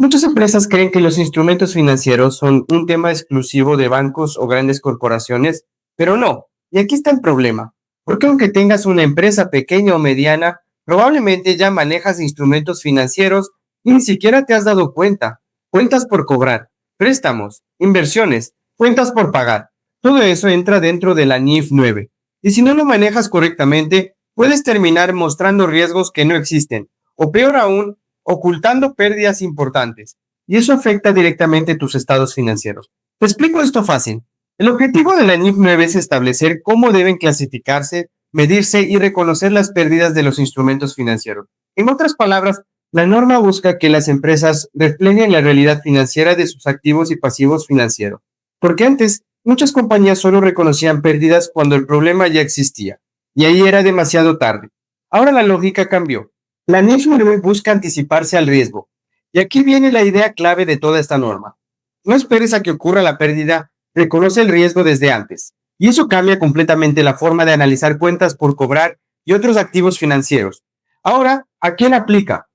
Muchas empresas creen que los instrumentos financieros son un tema exclusivo de bancos o grandes corporaciones, pero no. Y aquí está el problema. Porque aunque tengas una empresa pequeña o mediana, probablemente ya manejas instrumentos financieros y ni siquiera te has dado cuenta. Cuentas por cobrar, préstamos, inversiones, cuentas por pagar. Todo eso entra dentro de la NIF 9. Y si no lo manejas correctamente, puedes terminar mostrando riesgos que no existen. O peor aún, ocultando pérdidas importantes, y eso afecta directamente tus estados financieros. Te explico esto fácil. El objetivo de la NIF 9 es establecer cómo deben clasificarse, medirse y reconocer las pérdidas de los instrumentos financieros. En otras palabras, la norma busca que las empresas reflejen la realidad financiera de sus activos y pasivos financieros, porque antes muchas compañías solo reconocían pérdidas cuando el problema ya existía, y ahí era demasiado tarde. Ahora la lógica cambió. La NIF 9 busca anticiparse al riesgo. Y aquí viene la idea clave de toda esta norma. No esperes a que ocurra la pérdida, reconoce el riesgo desde antes. Y eso cambia completamente la forma de analizar cuentas por cobrar y otros activos financieros. Ahora, ¿a quién aplica?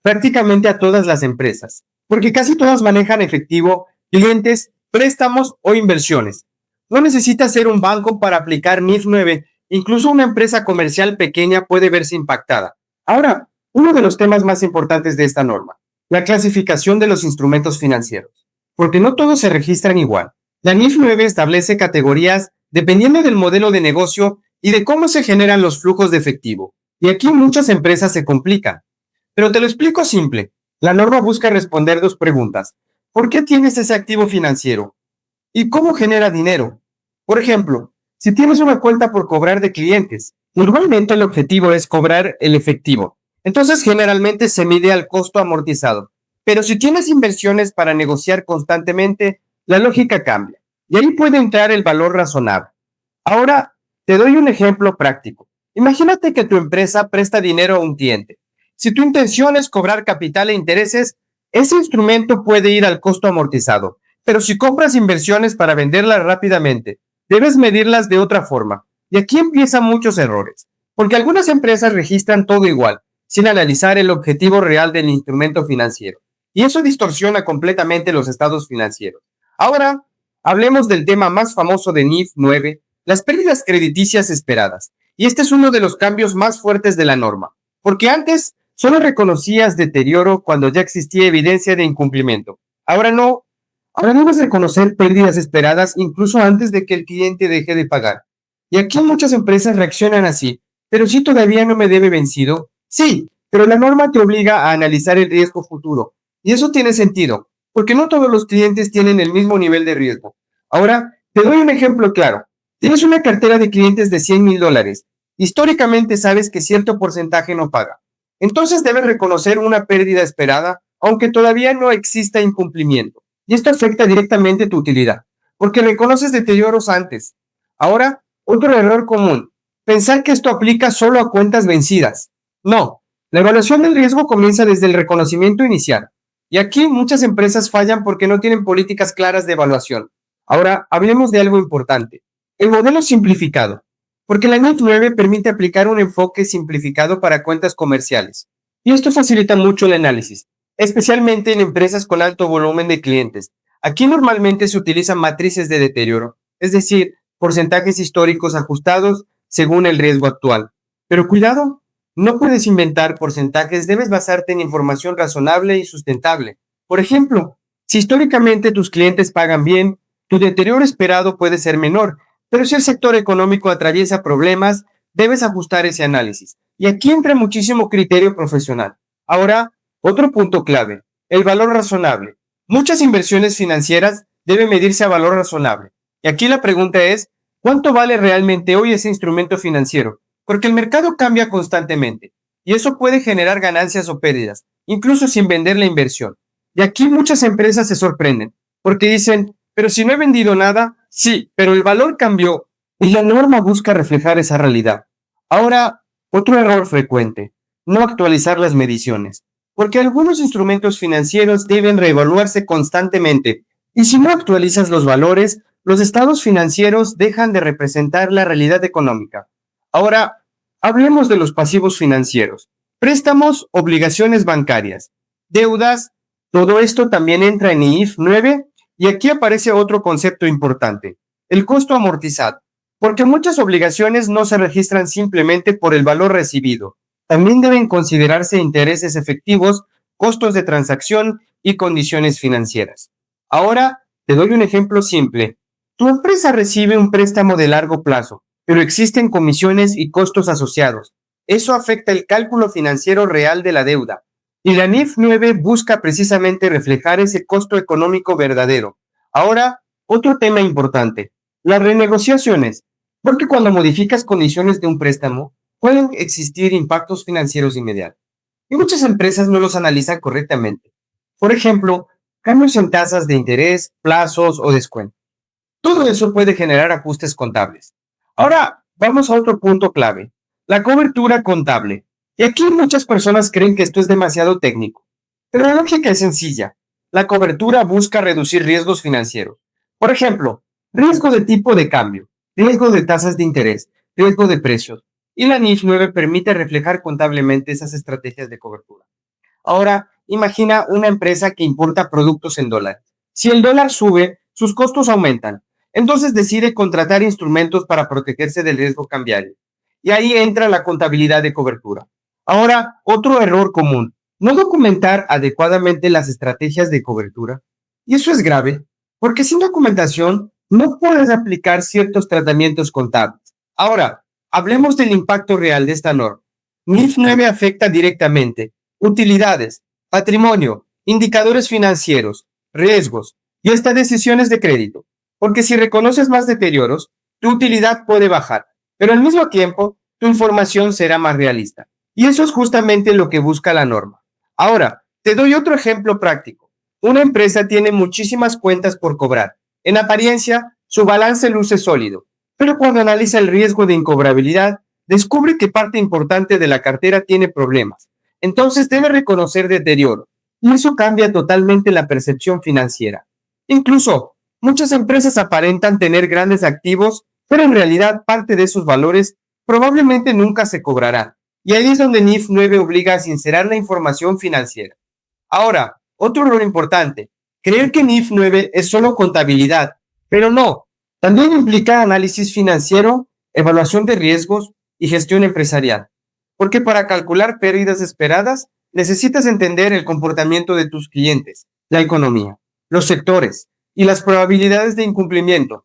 Prácticamente a todas las empresas, porque casi todas manejan efectivo, clientes, préstamos o inversiones. No necesitas ser un banco para aplicar NIF 9, incluso una empresa comercial pequeña puede verse impactada. Ahora, uno de los temas más importantes de esta norma, la clasificación de los instrumentos financieros, porque no todos se registran igual. La NIF 9 establece categorías dependiendo del modelo de negocio y de cómo se generan los flujos de efectivo. Y aquí muchas empresas se complican. Pero te lo explico simple. La norma busca responder dos preguntas. ¿Por qué tienes ese activo financiero? ¿Y cómo genera dinero? Por ejemplo, si tienes una cuenta por cobrar de clientes, normalmente el objetivo es cobrar el efectivo. Entonces generalmente se mide al costo amortizado. Pero si tienes inversiones para negociar constantemente, la lógica cambia. Y ahí puede entrar el valor razonable. Ahora, te doy un ejemplo práctico. Imagínate que tu empresa presta dinero a un cliente. Si tu intención es cobrar capital e intereses, ese instrumento puede ir al costo amortizado. Pero si compras inversiones para venderlas rápidamente, debes medirlas de otra forma. Y aquí empiezan muchos errores. Porque algunas empresas registran todo igual, sin analizar el objetivo real del instrumento financiero. Y eso distorsiona completamente los estados financieros. Ahora, hablemos del tema más famoso de NIF 9, las pérdidas crediticias esperadas. Y este es uno de los cambios más fuertes de la norma. Porque antes solo reconocías deterioro cuando ya existía evidencia de incumplimiento. Ahora no. Ahora debes reconocer pérdidas esperadas incluso antes de que el cliente deje de pagar. Y aquí muchas empresas reaccionan así. Pero si todavía no me debe vencido, sí, pero la norma te obliga a analizar el riesgo futuro. Y eso tiene sentido, porque no todos los clientes tienen el mismo nivel de riesgo. Ahora, te doy un ejemplo claro. Tienes una cartera de clientes de $100,000. Históricamente sabes que cierto porcentaje no paga. Entonces debes reconocer una pérdida esperada, aunque todavía no exista incumplimiento. Y esto afecta directamente tu utilidad, porque reconoces deterioros antes. Ahora, otro error común, pensar que esto aplica solo a cuentas vencidas. No, la evaluación del riesgo comienza desde el reconocimiento inicial. Y aquí muchas empresas fallan porque no tienen políticas claras de evaluación. Ahora, hablemos de algo importante. El modelo simplificado. Porque la NIF 9 permite aplicar un enfoque simplificado para cuentas comerciales. Y esto facilita mucho el análisis, especialmente en empresas con alto volumen de clientes. Aquí normalmente se utilizan matrices de deterioro, es decir, porcentajes históricos ajustados según el riesgo actual. Pero cuidado, no puedes inventar porcentajes, debes basarte en información razonable y sustentable. Por ejemplo, si históricamente tus clientes pagan bien, tu deterioro esperado puede ser menor, pero si el sector económico atraviesa problemas, debes ajustar ese análisis. Y aquí entra muchísimo criterio profesional. Ahora, otro punto clave, el valor razonable. Muchas inversiones financieras deben medirse a valor razonable. Y aquí la pregunta es, ¿cuánto vale realmente hoy ese instrumento financiero? Porque el mercado cambia constantemente y eso puede generar ganancias o pérdidas, incluso sin vender la inversión. Y aquí muchas empresas se sorprenden porque dicen, pero si no he vendido nada, sí, pero el valor cambió y la norma busca reflejar esa realidad. Ahora, otro error frecuente, no actualizar las mediciones, porque algunos instrumentos financieros deben reevaluarse constantemente y si no actualizas los valores, los estados financieros dejan de representar la realidad económica. Ahora, hablemos de los pasivos financieros, préstamos, obligaciones bancarias, deudas, Todo esto también entra en IF 9 y aquí aparece otro concepto importante, el costo amortizado, porque muchas obligaciones no se registran simplemente por el valor recibido. También deben considerarse intereses efectivos, costos de transacción y condiciones financieras. Ahora, te doy un ejemplo simple. Tu empresa recibe un préstamo de largo plazo, pero existen comisiones y costos asociados. Eso afecta el cálculo financiero real de la deuda. Y la NIF 9 busca precisamente reflejar ese costo económico verdadero. Ahora, otro tema importante, las renegociaciones, porque cuando modificas condiciones de un préstamo, pueden existir impactos financieros inmediatos. Y muchas empresas no los analizan correctamente. Por ejemplo, cambios en tasas de interés, plazos o descuentos. Todo eso puede generar ajustes contables. Ahora, vamos a otro punto clave, la cobertura contable. Y aquí muchas personas creen que esto es demasiado técnico, pero la lógica es sencilla. La cobertura busca reducir riesgos financieros. Por ejemplo, riesgo de tipo de cambio, riesgo de tasas de interés, riesgo de precios. Y la NIF 9 permite reflejar contablemente esas estrategias de cobertura. Ahora, imagina una empresa que importa productos en dólares. Si el dólar sube, sus costos aumentan. Entonces decide contratar instrumentos para protegerse del riesgo cambiario. Y ahí entra la contabilidad de cobertura. Ahora, otro error común, no documentar adecuadamente las estrategias de cobertura. Y eso es grave, porque sin documentación no puedes aplicar ciertos tratamientos contables. Ahora, hablemos del impacto real de esta norma. NIF 9 afecta directamente utilidades, patrimonio, indicadores financieros, riesgos y hasta decisiones de crédito. Porque si reconoces más deterioros, tu utilidad puede bajar, pero al mismo tiempo tu información será más realista. Y eso es justamente lo que busca la norma. Ahora, te doy otro ejemplo práctico. Una empresa tiene muchísimas cuentas por cobrar. En apariencia, su balance luce sólido, pero cuando analiza el riesgo de incobrabilidad, descubre que parte importante de la cartera tiene problemas. Entonces debe reconocer deterioro, y eso cambia totalmente la percepción financiera. Incluso, muchas empresas aparentan tener grandes activos, pero en realidad parte de esos valores probablemente nunca se cobrarán. Y ahí es donde NIF 9 obliga a sincerar la información financiera. Ahora, otro error importante, creer que NIF 9 es solo contabilidad, pero no, también implica análisis financiero, evaluación de riesgos y gestión empresarial. Porque para calcular pérdidas esperadas, necesitas entender el comportamiento de tus clientes, la economía, los sectores y las probabilidades de incumplimiento.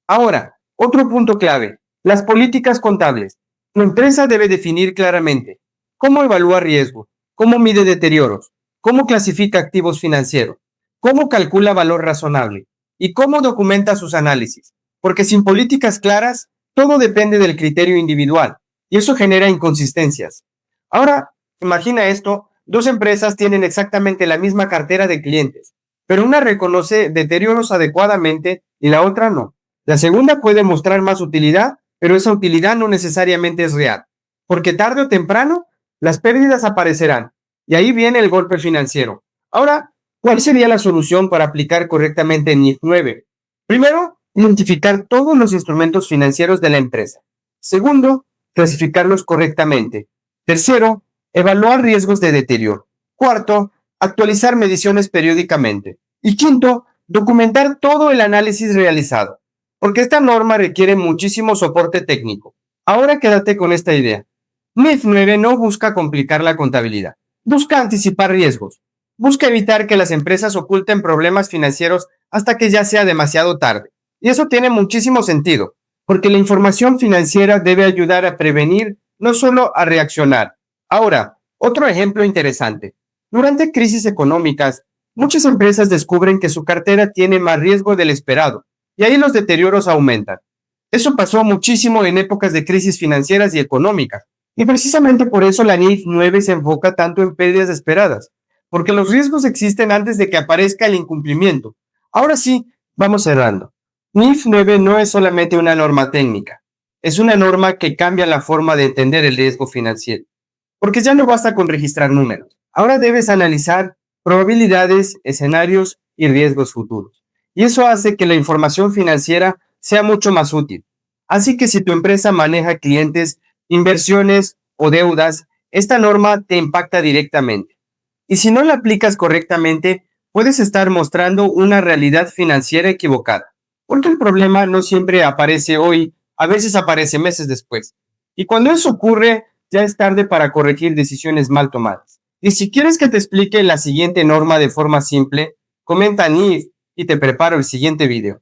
Ahora, otro punto clave, las políticas contables. Tu empresa debe definir claramente cómo evalúa riesgo, cómo mide deterioros, cómo clasifica activos financieros, cómo calcula valor razonable y cómo documenta sus análisis. Porque sin políticas claras, todo depende del criterio individual y eso genera inconsistencias. Ahora, imagina esto, dos empresas tienen exactamente la misma cartera de clientes, pero una reconoce deterioros adecuadamente y la otra no. La segunda puede mostrar más utilidad, pero esa utilidad no necesariamente es real, porque tarde o temprano las pérdidas aparecerán y ahí viene el golpe financiero. Ahora, ¿cuál sería la solución para aplicar correctamente NIF 9? Primero, identificar todos los instrumentos financieros de la empresa. Segundo, clasificarlos correctamente. Tercero, evaluar riesgos de deterioro. Cuarto, actualizar mediciones periódicamente. Y quinto, documentar todo el análisis realizado, porque esta norma requiere muchísimo soporte técnico. Ahora quédate con esta idea. NIF 9 no busca complicar la contabilidad, busca anticipar riesgos, busca evitar que las empresas oculten problemas financieros hasta que ya sea demasiado tarde. Y eso tiene muchísimo sentido, porque la información financiera debe ayudar a prevenir, no solo a reaccionar. Ahora, otro ejemplo interesante. Durante crisis económicas, muchas empresas descubren que su cartera tiene más riesgo del esperado, y ahí los deterioros aumentan. Eso pasó muchísimo en épocas de crisis financieras y económicas, y precisamente por eso la NIF 9 se enfoca tanto en pérdidas esperadas, porque los riesgos existen antes de que aparezca el incumplimiento. Ahora sí, vamos cerrando. NIF 9 no es solamente una norma técnica, es una norma que cambia la forma de entender el riesgo financiero, porque ya no basta con registrar números. Ahora debes analizar probabilidades, escenarios y riesgos futuros. Y eso hace que la información financiera sea mucho más útil. Así que si tu empresa maneja clientes, inversiones o deudas, esta norma te impacta directamente. Y si no la aplicas correctamente, puedes estar mostrando una realidad financiera equivocada, porque el problema no siempre aparece hoy, a veces aparece meses después. Y cuando eso ocurre, ya es tarde para corregir decisiones mal tomadas. Y si quieres que te explique la siguiente norma de forma simple, comenta en y te preparo el siguiente video.